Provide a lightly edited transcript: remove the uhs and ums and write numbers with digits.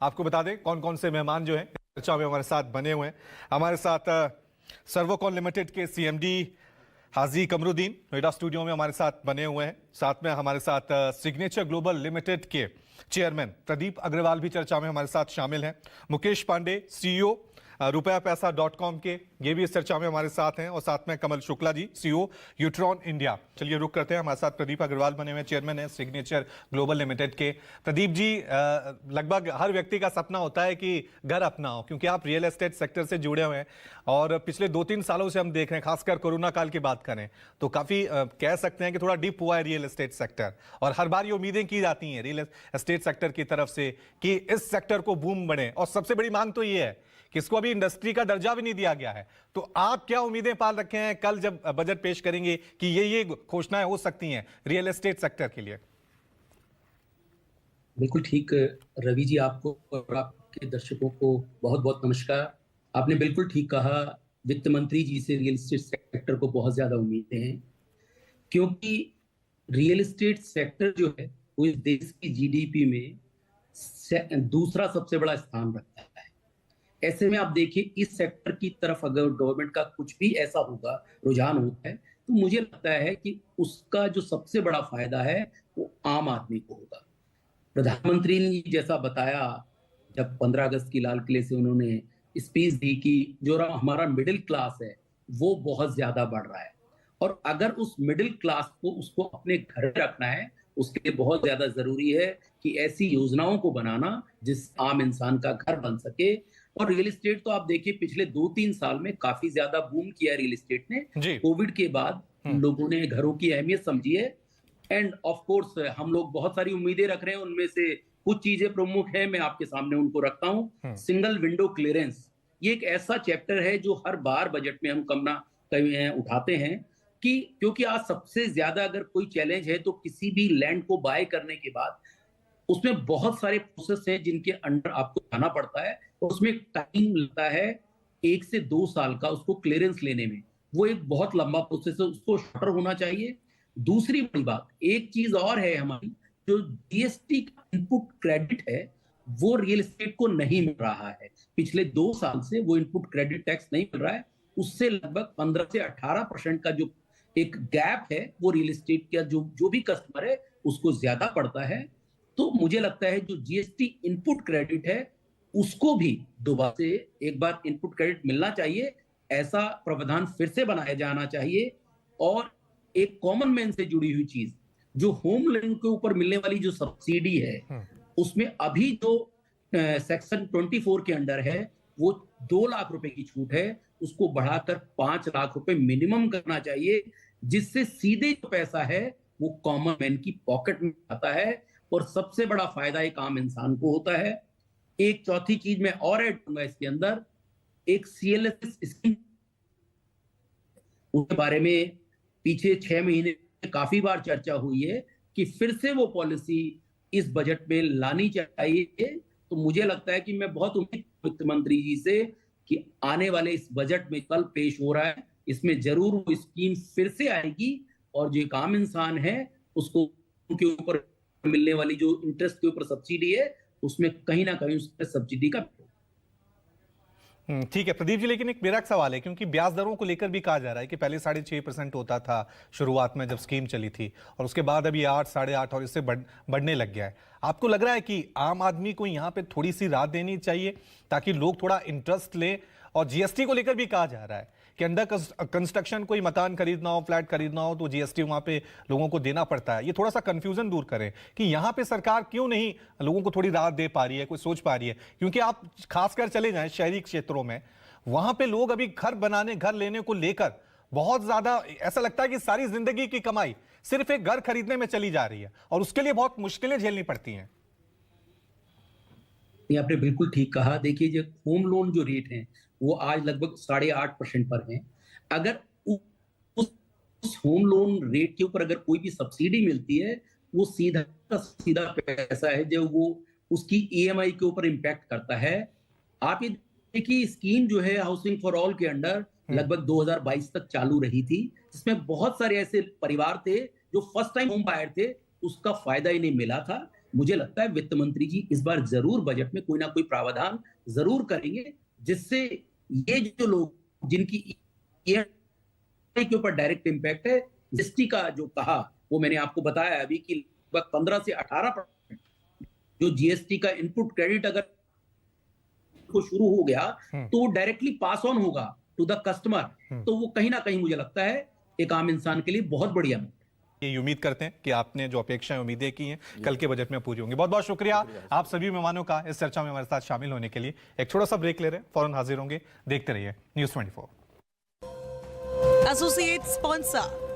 आपको बता दें कौन कौन से मेहमान जो हैं चर्चा में हमारे साथ बने हुए हैं। हमारे साथ सर्वोकॉन लिमिटेड के सीएमडी हाजी कमरुद्दीन नोएडा स्टूडियो में हमारे साथ बने हुए हैं। साथ में हमारे साथ सिग्नेचर ग्लोबल लिमिटेड के चेयरमैन प्रदीप अग्रवाल भी चर्चा में हमारे साथ शामिल हैं। मुकेश पांडे सीईओ रुपयापैसा.com के ये भी इस चर्चा में हमारे साथ हैं। और साथ में कमल शुक्ला जी सीईओ यूट्रॉन इंडिया। चलिए रुक करते हैं। हमारे साथ प्रदीप अग्रवाल बने हुए चेयरमैन हैं सिग्नेचर ग्लोबल लिमिटेड के। प्रदीप जी, लगभग हर व्यक्ति का सपना होता है कि घर अपना हो, क्योंकि आप रियल एस्टेट सेक्टर से जुड़े हुए हैं और पिछले 2-3 सालों से हम देख रहे हैं, खासकर कोरोना काल की बात करें तो काफी कह सकते हैं कि थोड़ा डिप हुआ है रियल एस्टेट सेक्टर। और हर बार ये उम्मीदें की जाती हैं रियल एस्टेट सेक्टर की तरफ से कि इस सेक्टर को बूम बने, और सबसे बड़ी मांग तो ये है कि इसको अभी इंडस्ट्री का दर्जा भी नहीं दिया गया है। तो आप क्या उम्मीदें पाल रखे हैं कल जब बजट पेश करेंगे कि ये घोषणाएं हो सकती हैं रियल एस्टेट सेक्टर के लिए? बिल्कुल ठीक रवि जी, आपको और आपके दर्शकों को बहुत बहुत नमस्कार। आपने बिल्कुल ठीक कहा, वित्त मंत्री जी से रियल एस्टेट सेक्टर को बहुत ज्यादा उम्मीदें हैं, क्योंकि रियल एस्टेट सेक्टर जो है वो इस देश की जीडीपी में दूसरा सबसे बड़ा स्थान रखता है। ऐसे में आप देखिए, इस सेक्टर की तरफ अगर गवर्नमेंट का कुछ भी ऐसा होगा, रुझान होता है, तो मुझे लगता है कि उसका जो सबसे बड़ा फायदा है वो आम आदमी को होगा। प्रधानमंत्री ने जैसा बताया, जब 15 अगस्त की लाल किले से उन्होंने स्पीच दी कि जो हमारा मिडिल क्लास है वो बहुत ज्यादा बढ़ रहा है, और अगर उस मिडिल क्लास को उसको अपने घर में रखना है, उसके लिए बहुत ज्यादा जरूरी है कि ऐसी योजनाओं को बनाना जिस आम इंसान का घर बन सके। और रियल एस्टेट तो आप देखिए, पिछले 2-3 साल में काफी ज्यादा बूम किया रियल एस्टेट ने। कोविड के बाद लोगों ने घरों की अहमियत समझी है, एंड ऑफ कोर्स हम लोग बहुत सारी उम्मीदें रख रहे हैं। उनमें से कुछ चीजें प्रमुख है, मैं आपके सामने उनको रखता हूं। सिंगल विंडो क्लियरेंस, ये एक ऐसा चैप्टर है जो हर बार बजट में हम उठाते हैं कि क्योंकि आज सबसे ज्यादा अगर कोई चैलेंज है तो किसी भी लैंड को बाय करने के बाद उसमें बहुत सारे प्रोसेस हैं जिनके अंडर आपको जाना पड़ता है, और उसमें टाइम लगता है 1 से 2 साल का उसको क्लियरेंस लेने में। वो एक बहुत लंबा प्रोसेस है, उसको शॉर्टर होना चाहिए। दूसरी बड़ी बात, एक चीज और है हमारी, जो जीएसटी का इनपुट क्रेडिट है वो रियल एस्टेट को नहीं मिल रहा है। पिछले 2 साल से वो इनपुट क्रेडिट टैक्स नहीं मिल रहा है। उससे लगभग 15 से 18% का जो एक गैप है वो रियल एस्टेट का जो भी कस्टमर है उसको ज्यादा पड़ता है। तो मुझे लगता है जो जीएसटी इनपुट क्रेडिट है उसको भी दोबारा से एक बार इनपुट क्रेडिट मिलना चाहिए, ऐसा प्रावधान फिर से बनाया जाना चाहिए। और एक कॉमन मैन से जुड़ी हुई चीज, जो होम लोन के ऊपर मिलने वाली जो सब्सिडी है, उसमें अभी जो सेक्शन 24 के अंडर है वो 2 लाख रुपए की छूट है, उसको बढ़ाकर 5 लाख रुपए मिनिमम करना चाहिए, जिससे सीधे जो पैसा है वो कॉमन मैन की पॉकेट में आता है और सबसे बड़ा फायदा एक आम इंसान को होता है। एक चौथी चीज मैं और ऐड करूंगा इसके अंदर, एक सीएलएस स्कीम, उसके बारे में पीछे 6 महीने काफी बार चर्चा हुई है कि फिर से वो पॉलिसी इस बजट में लानी चाहिए। तो मुझे लगता है कि मैं बहुत उम्मीद वित्त मंत्री जी से कि आने वाले इस बजट में कल पेश हो रहा है, इसमें जरूर वो स्कीम फिर से आएगी, और जो एक आम इंसान है उसको उनके ऊपर मिलने वाली जो इंटरेस्ट के ऊपर सब्सिडी है उसमें कहीं ना कहीं उसमें सब्सिडी का। ठीक है प्रदीप जी, लेकिन एक मेरा सवाल है, क्योंकि ब्याज दरों को लेकर भी कहा जा रहा है कि पहले 6.5% होता था शुरुआत में जब स्कीम चली थी, और उसके बाद अभी 8, 8.5 और इससे बढ़ने लग गया है। आपको लग रहा है कि आम आदमी को यहाँ पे थोड़ी सी राहत देनी चाहिए ताकि लोग थोड़ा इंटरेस्ट लें? और जीएसटी को लेकर भी कहा जा रहा है कि अंडर कंस्ट्रक्शन कोई मकान खरीदना हो, फ्लैट खरीदना हो तो जीएसटी वहां पे लोगों को देना पड़ता है। ये थोड़ा सा कंफ्यूजन दूर करें कि यहां पे सरकार क्यों नहीं लोगों को थोड़ी राहत दे पा रही है, कोई सोच पा रही है। क्योंकि आप खासकर चले जाएं शहरी क्षेत्रों में, वहां पे लोग अभी घर लेने को लेकर बहुत ज्यादा ऐसा लगता है कि सारी जिंदगी की कमाई सिर्फ एक घर खरीदने में चली जा रही है, और उसके लिए बहुत मुश्किलें झेलनी पड़ती हैं। आपने बिल्कुल ठीक कहा। देखिए, जो होम लोन जो रेट है वो आज लगभग 8.5% पर है। अगर उस होम लोन रेट के ऊपर अगर कोई भी सब्सिडी मिलती है, वो सीधा पैसा है जो वो उसकी ईएमआई के ऊपर इम्पैक्ट करता है। आप ये देखिए, स्कीम जो है हाउसिंग फॉर ऑल के अंडर लगभग 2022 तक चालू रही थी, जिसमें बहुत सारे ऐसे परिवार थे जो फर्स्ट टाइम होम बायर थे, उसका फायदा इन्हें मिला था। मुझे लगता है वित्त मंत्री जी इस बार जरूर बजट में कोई ना कोई प्रावधान जरूर करेंगे, जिससे ये जो लोग जिनकी ईएमआई के ऊपर डायरेक्ट इम्पैक्ट है, जीएसटी का जो कहा वो मैंने आपको बताया अभी कि लगभग 15 से 18% जो जीएसटी का इनपुट क्रेडिट अगर को शुरू हो गया तो वो डायरेक्टली पास ऑन होगा टू द कस्टमर, तो वो कहीं ना कहीं मुझे लगता है एक आम इंसान के लिए बहुत बढ़िया है। ये उम्मीद करते हैं कि आपने जो अपेक्षाएं उम्मीदें की हैं कल के बजट में पूरी होंगी। बहुत बहुत शुक्रिया आप सभी मेहमानों का इस चर्चा में हमारे साथ शामिल होने के लिए। एक छोटा सा ब्रेक ले रहे हैं, फौरन हाजिर होंगे। देखते रहिए News 24। Associate sponsor